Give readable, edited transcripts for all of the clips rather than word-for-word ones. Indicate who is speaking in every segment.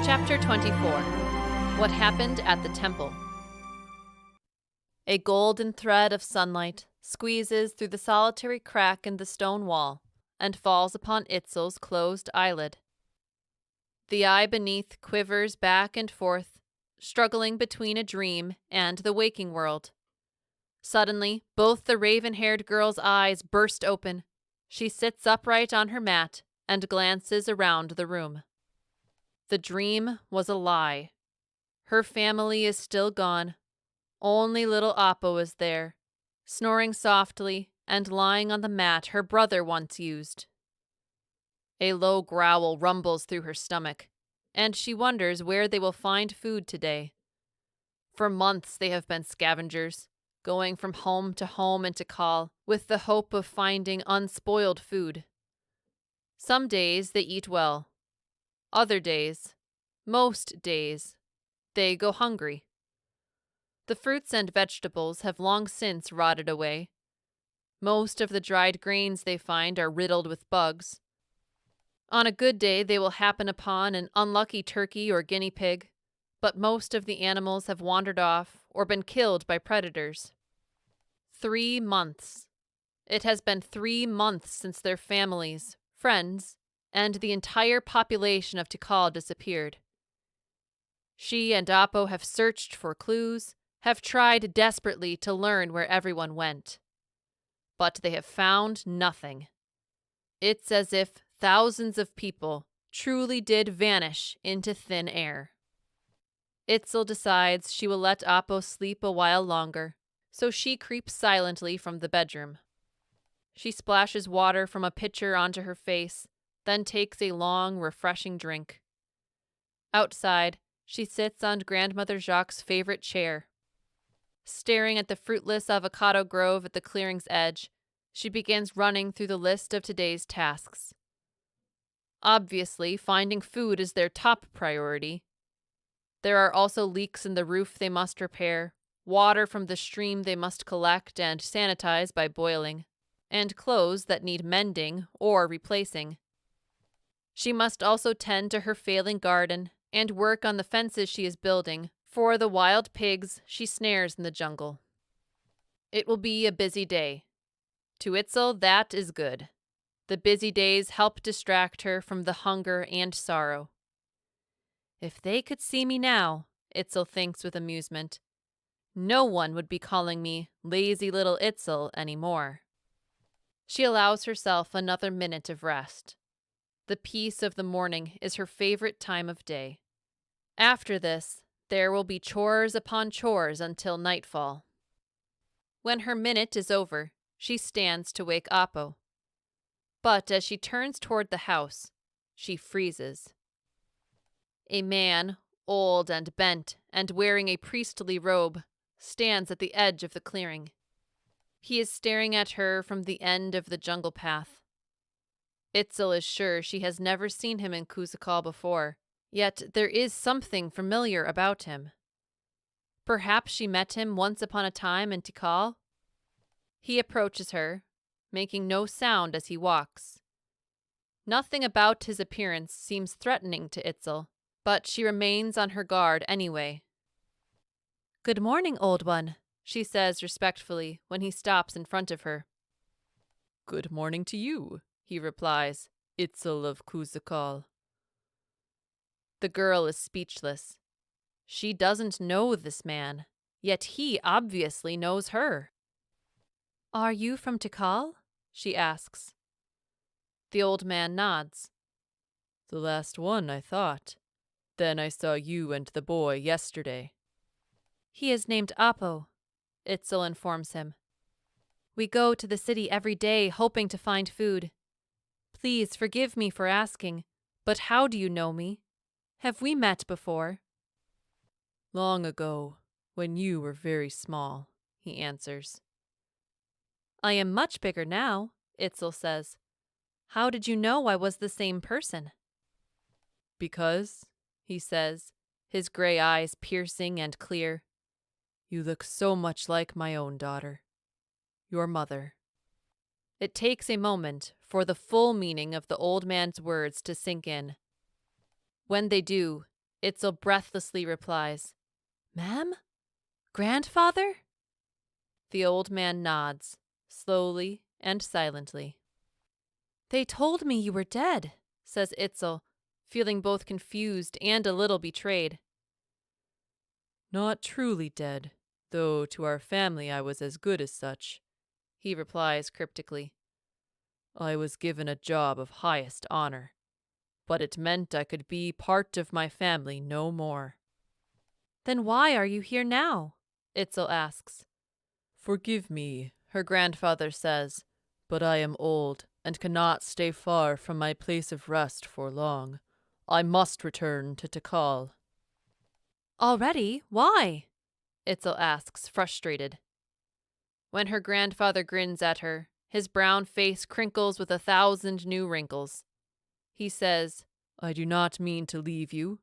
Speaker 1: Chapter 24. What Happened at the Temple. A golden thread of sunlight squeezes through the solitary crack in the stone wall and falls upon Itzel's closed eyelid. The eye beneath quivers back and forth, struggling between a dream and the waking world. Suddenly, both the raven-haired girl's eyes burst open. She sits upright on her mat and glances around the room. The dream was a lie. Her family is still gone. Only little Appo is there, snoring softly and lying on the mat her brother once used. A low growl rumbles through her stomach, and she wonders where they will find food today. For months they have been scavengers, going from home to home in Tikal with the hope of finding unspoiled food. Some days they eat well. Other days, most days, they go hungry. The fruits and vegetables have long since rotted away. Most of the dried grains they find are riddled with bugs. On a good day they will happen upon an unlucky turkey or guinea pig, but most of the animals have wandered off or been killed by predators. 3 months. It has been 3 months since their families, friends, and the entire population of Tikal disappeared. She and Appo have searched for clues, have tried desperately to learn where everyone went. But they have found nothing. It's as if thousands of people truly did vanish into thin air. Itzel decides she will let Appo sleep a while longer, so she creeps silently from the bedroom. She splashes water from a pitcher onto her face, then takes a long, refreshing drink. Outside, she sits on Grandmother Jacques' favorite chair. Staring at the fruitless avocado grove at the clearing's edge, she begins running through the list of today's tasks. Obviously, finding food is their top priority. There are also leaks in the roof they must repair, water from the stream they must collect and sanitize by boiling, and clothes that need mending or replacing. She must also tend to her failing garden and work on the fences she is building for the wild pigs she snares in the jungle. It will be a busy day. To Itzel, that is good. The busy days help distract her from the hunger and sorrow. If they could see me now, Itzel thinks with amusement, no one would be calling me lazy little Itzel anymore. She allows herself another minute of rest. The peace of the morning is her favorite time of day. After this, there will be chores upon chores until nightfall. When her minute is over, she stands to wake Appo. But as she turns toward the house, she freezes. A man, old and bent and wearing a priestly robe, stands at the edge of the clearing. He is staring at her from the end of the jungle path. Itzel is sure she has never seen him in Kusakal before, yet there is something familiar about him. Perhaps she met him once upon a time in Tikal? He approaches her, making no sound as he walks. Nothing about his appearance seems threatening to Itzel, but she remains on her guard anyway. "Good morning, old one," she says respectfully when he stops in front of her.
Speaker 2: "Good morning to you," he replies, "Itzel of Kusakal."
Speaker 1: The girl is speechless. She doesn't know this man, yet he obviously knows her. "Are you from Tikal?" she asks. The old man nods.
Speaker 2: "The last one, I thought. Then I saw you and the boy yesterday."
Speaker 1: "He is named Appo," Itzel informs him. "We go to the city every day hoping to find food. Please forgive me for asking, but how do you know me? Have we met before?"
Speaker 2: "Long ago, when you were very small," he answers.
Speaker 1: "I am much bigger now," Itzel says. "How did you know I was the same person?"
Speaker 2: "Because," he says, his gray eyes piercing and clear, "you look so much like my own daughter, your mother."
Speaker 1: It takes a moment for the full meaning of the old man's words to sink in. When they do, Itzel breathlessly replies, "Ma'am? Grandfather?" The old man nods, slowly and silently. "They told me you were dead," says Itzel, feeling both confused and a little betrayed.
Speaker 2: Not truly dead, though to our family I was as good as such,
Speaker 1: he replies cryptically.
Speaker 2: I was given a job of highest honor, but it meant I could be part of my family no more.
Speaker 1: "Then why are you here now?" Itzel asks.
Speaker 2: Forgive me, her grandfather says, but I am old and cannot stay far from my place of rest for long. I must return to Tikal.
Speaker 1: "Already? Why?" Itzel asks, frustrated. When her grandfather grins at her, his brown face crinkles with 1,000 new wrinkles. He says,
Speaker 2: I do not mean to leave you.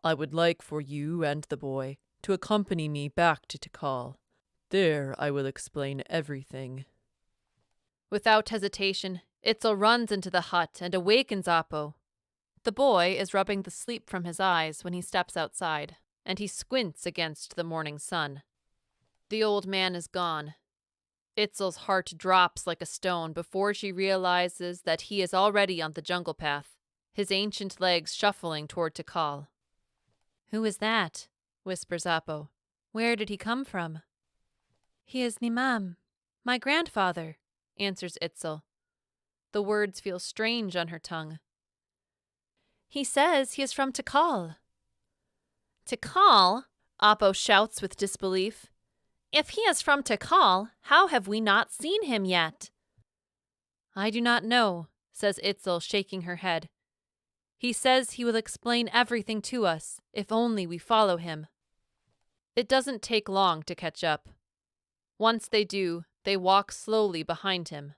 Speaker 2: I would like for you and the boy to accompany me back to Tikal. There I will explain everything.
Speaker 1: Without hesitation, Itzel runs into the hut and awakens Apo. The boy is rubbing the sleep from his eyes when he steps outside, and he squints against the morning sun. The old man is gone. Itzel's heart drops like a stone before she realizes that he is already on the jungle path, his ancient legs shuffling toward Tikal. "Who is that?" whispers Apo. "Where did he come from?" "He is Nimam, my grandfather," answers Itzel. The words feel strange on her tongue. "He says he is from Tikal." "Tikal?" Apo shouts with disbelief. "If he is from Tikal, how have we not seen him yet?" "I do not know," says Itzel, shaking her head. "He says he will explain everything to us, if only we follow him." It doesn't take long to catch up. Once they do, they walk slowly behind him.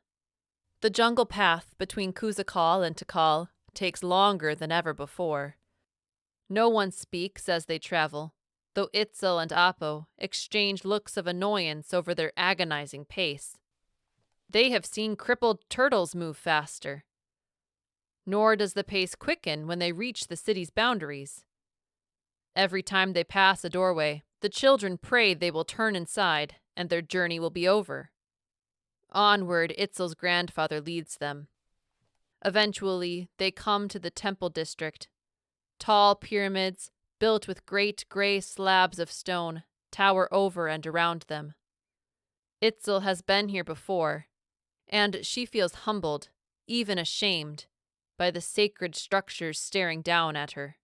Speaker 1: The jungle path between Kuzakal and Tikal takes longer than ever before. No one speaks as they travel, though Itzel and Apo exchange looks of annoyance over their agonizing pace. They have seen crippled turtles move faster. Nor does the pace quicken when they reach the city's boundaries. Every time they pass a doorway, the children pray they will turn inside and their journey will be over. Onward, Itzel's grandfather leads them. Eventually, they come to the temple district. Tall pyramids, built with great gray slabs of stone, tower over and around them. Itzel has been here before, and she feels humbled, even ashamed, by the sacred structures staring down at her.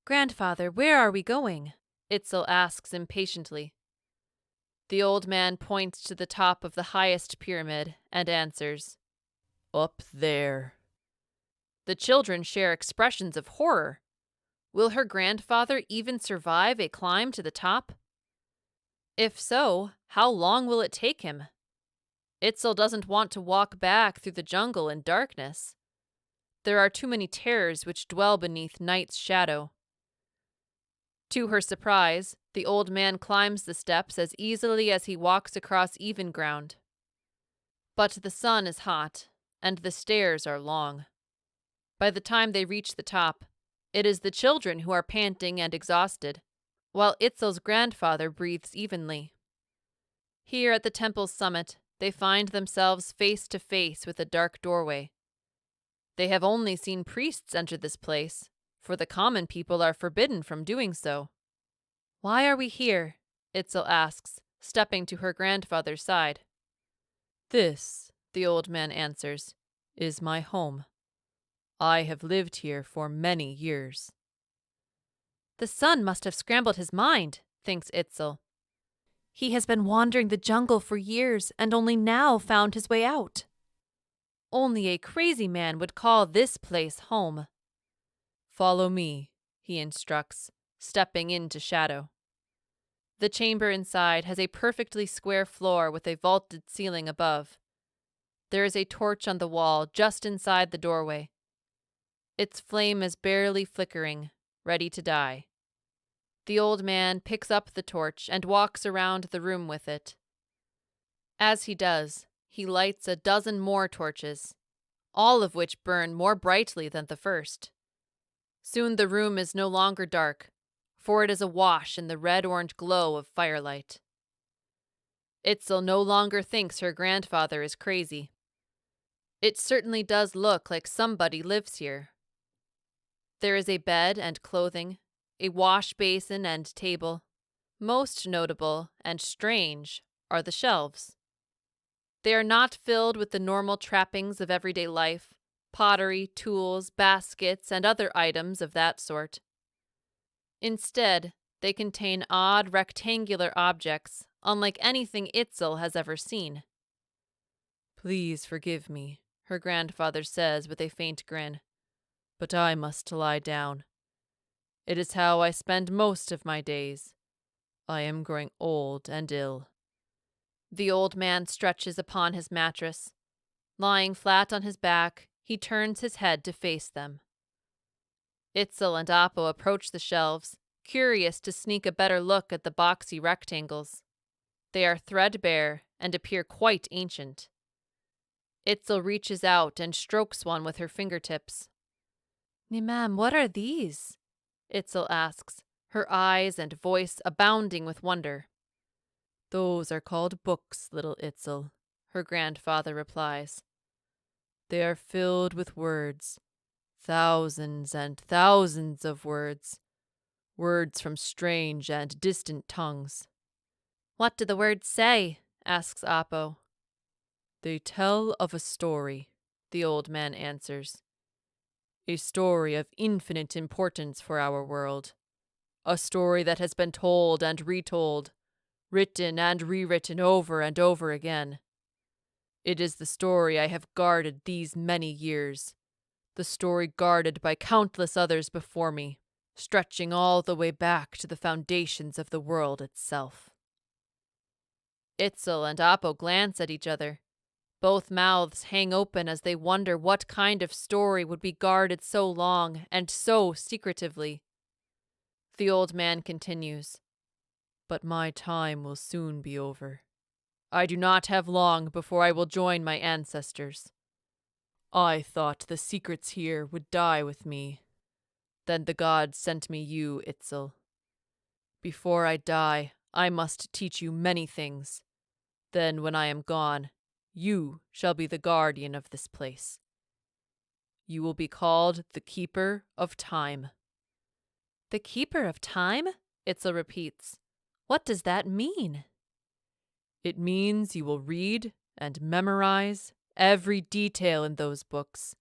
Speaker 1: "Grandfather, where are we going?" Itzel asks impatiently. The old man points to the top of the highest pyramid and answers,
Speaker 2: Up there.
Speaker 1: The children share expressions of horror. Will her grandfather even survive a climb to the top? If so, how long will it take him? Itzel doesn't want to walk back through the jungle in darkness. There are too many terrors which dwell beneath night's shadow. To her surprise, the old man climbs the steps as easily as he walks across even ground. But the sun is hot, and the stairs are long. By the time they reach the top, it is the children who are panting and exhausted, while Itzel's grandfather breathes evenly. Here at the temple's summit, they find themselves face to face with a dark doorway. They have only seen priests enter this place, for the common people are forbidden from doing so. "Why are we here?" Itzel asks, stepping to her grandfather's side.
Speaker 2: This, the old man answers, is my home. I have lived here for many years.
Speaker 1: The sun must have scrambled his mind, thinks Itzel. He has been wandering the jungle for years and only now found his way out. Only a crazy man would call this place home.
Speaker 2: Follow me,
Speaker 1: he instructs, stepping into shadow. The chamber inside has a perfectly square floor with a vaulted ceiling above. There is a torch on the wall just inside the doorway. Its flame is barely flickering, ready to die. The old man picks up the torch and walks around the room with it. As he does, he lights a dozen more torches, all of which burn more brightly than the first. Soon the room is no longer dark, for it is awash in the red-orange glow of firelight. Itzel no longer thinks her grandfather is crazy. It certainly does look like somebody lives here. There is a bed and clothing, a wash basin and table. Most notable and strange are the shelves. They are not filled with the normal trappings of everyday life, pottery, tools, baskets, and other items of that sort. Instead, they contain odd rectangular objects, unlike anything Itzel has ever seen.
Speaker 2: Please forgive me, her grandfather says with a faint grin, but I must lie down. It is how I spend most of my days. I am growing old and ill.
Speaker 1: The old man stretches upon his mattress. Lying flat on his back, he turns his head to face them. Itzel and Apo approach the shelves, curious to sneak a better look at the boxy rectangles. They are threadbare and appear quite ancient. Itzel reaches out and strokes one with her fingertips.
Speaker 2: Nimam, what are these?
Speaker 1: Itzel asks, her eyes and voice abounding with wonder.
Speaker 2: Those are called books, little Itzel, her grandfather replies. They are filled with words, thousands and thousands of words, words from strange and distant tongues.
Speaker 1: What do the words say? Asks Apo.
Speaker 2: They tell of a story, the old man answers. A story of infinite importance for our world. A story that has been told and retold, written and rewritten over and over again. It is the story I have guarded these many years, the story guarded by countless others before me, stretching all the way back to the foundations of the world itself.
Speaker 1: Itzel and Apo glance at each other. Both mouths hang open as they wonder what kind of story would be guarded so long and so secretively. The old man continues.
Speaker 2: But my time will soon be over. I do not have long before I will join my ancestors. I thought the secrets here would die with me. Then the gods sent me you, Itzel. Before I die, I must teach you many things. Then, when I am gone, you shall be the guardian of this place. You will be called the Keeper of Time.
Speaker 1: The Keeper of Time? Itzel repeats. What does that mean?
Speaker 2: It means you will read and memorize every detail in those books.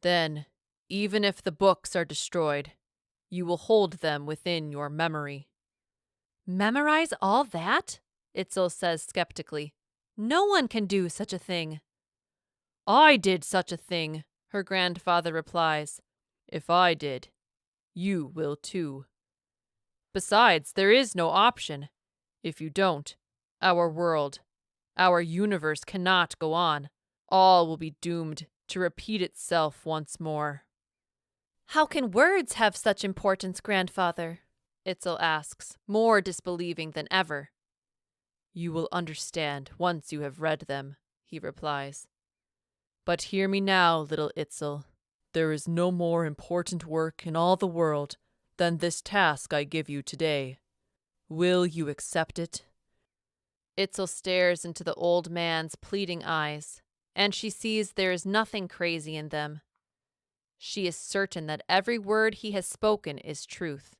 Speaker 2: Then, even if the books are destroyed, you will hold them within your memory.
Speaker 1: Memorize all that? Itzel says skeptically. No one can do such a thing.
Speaker 2: I did such a thing, her grandfather replies. If I did, you will too. Besides, there is no option. If you don't, our world, our universe cannot go on. All will be doomed to repeat itself once more.
Speaker 1: How can words have such importance, grandfather? Itzel asks, more disbelieving than ever.
Speaker 2: You will understand once you have read them, he replies. But hear me now, little Itzel. There is no more important work in all the world than this task I give you today. Will you accept it?
Speaker 1: Itzel stares into the old man's pleading eyes, and she sees there is nothing crazy in them. She is certain that every word he has spoken is truth.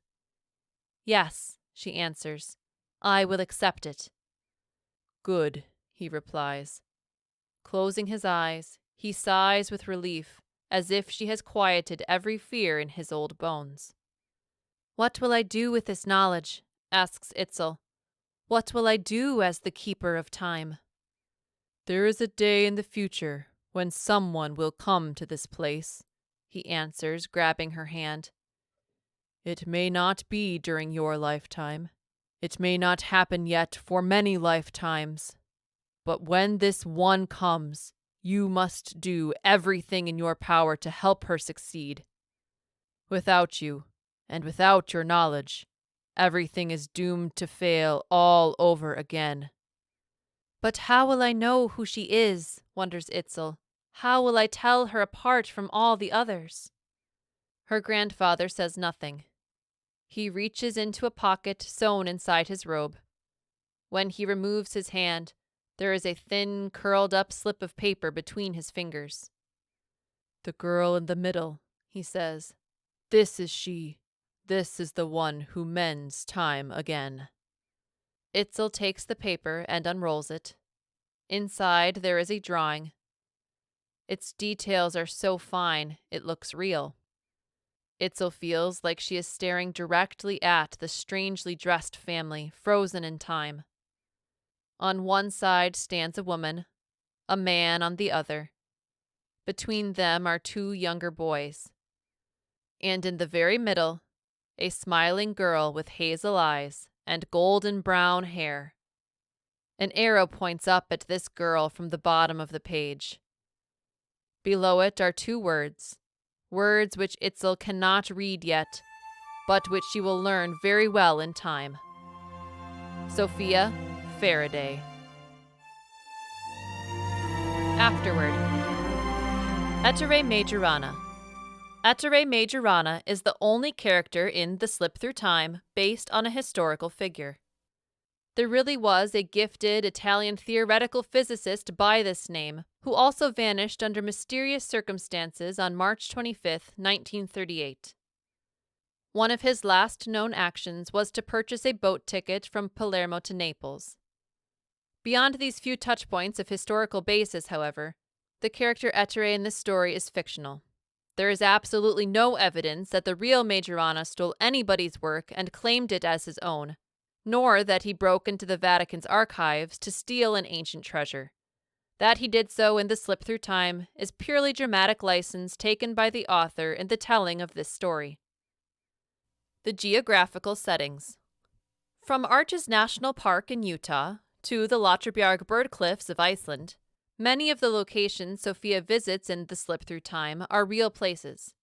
Speaker 1: Yes, she answers, I will accept it.
Speaker 2: Good, he replies.
Speaker 1: Closing his eyes, he sighs with relief, as if she has quieted every fear in his old bones. What will I do with this knowledge? Asks Itzel. What will I do as the Keeper of Time?
Speaker 2: There is a day in the future when someone will come to this place, he answers, grabbing her hand. It may not be during your lifetime. It may not happen yet for many lifetimes. But when this one comes, you must do everything in your power to help her succeed. Without you, and without your knowledge, everything is doomed to fail all over again.
Speaker 1: But how will I know who she is? Wonders Itzel. How will I tell her apart from all the others? Her grandfather says nothing. He reaches into a pocket sewn inside his robe. When he removes his hand, there is a thin, curled-up slip of paper between his fingers.
Speaker 2: "The girl in the middle," he says. "This is she. This is the one who mends time again."
Speaker 1: Itzel takes the paper and unrolls it. Inside there is a drawing. Its details are so fine, it looks real. Itzel feels like she is staring directly at the strangely dressed family, frozen in time. On one side stands a woman, a man on the other. Between them are two younger boys. And in the very middle, a smiling girl with hazel eyes and golden brown hair. An arrow points up at this girl from the bottom of the page. Below it are two words, words which Itzel cannot read yet, but which she will learn very well in time. Sophia Faraday. Afterward. Etere Majorana. Etere Majorana is the only character in The Slip Through Time based on a historical figure. There really was a gifted Italian theoretical physicist by this name, who also vanished under mysterious circumstances on March 25, 1938. One of his last known actions was to purchase a boat ticket from Palermo to Naples. Beyond these few touchpoints of historical basis, however, the character Etere in this story is fictional. There is absolutely no evidence that the real Majorana stole anybody's work and claimed it as his own, nor that he broke into the Vatican's archives to steal an ancient treasure. That he did so in The Slip Through Time is purely dramatic license taken by the author in the telling of this story. The geographical settings. From Arches National Park in Utah to the Lotrabjarg bird cliffs of Iceland, many of the locations Sophia visits in The Slip Through Time are real places.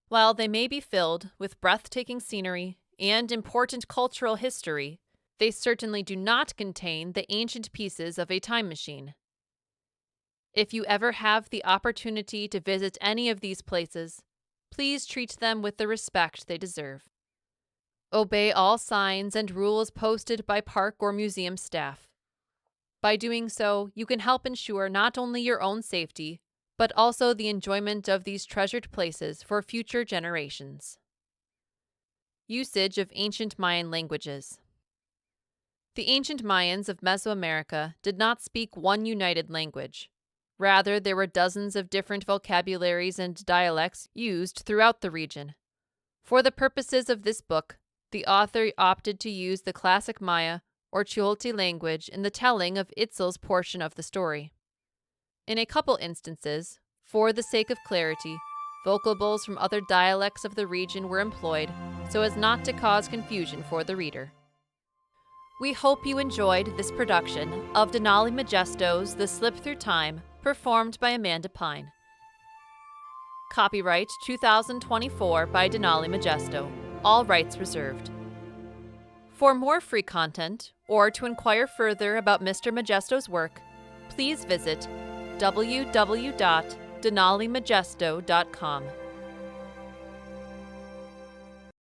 Speaker 1: While they may be filled with breathtaking scenery and important cultural history, they certainly do not contain the ancient pieces of a time machine. If you ever have the opportunity to visit any of these places, please treat them with the respect they deserve. Obey all signs and rules posted by park or museum staff. By doing so, you can help ensure not only your own safety, but also the enjoyment of these treasured places for future generations. Usage of ancient Mayan languages. The ancient Mayans of Mesoamerica did not speak one united language. Rather, there were dozens of different vocabularies and dialects used throughout the region. For the purposes of this book, the author opted to use the classic Maya or Chulti language in the telling of Itzel's portion of the story. In a couple instances, for the sake of clarity, vocables from other dialects of the region were employed so as not to cause confusion for the reader. We hope you enjoyed this production of Denali Majesto's The Slip Through Time, performed by Amanda Pine. Copyright 2024 by Denali Majesto. All rights reserved. For more free content, or to inquire further about Mr. Majesto's work, please visit www.denalimajesto.com.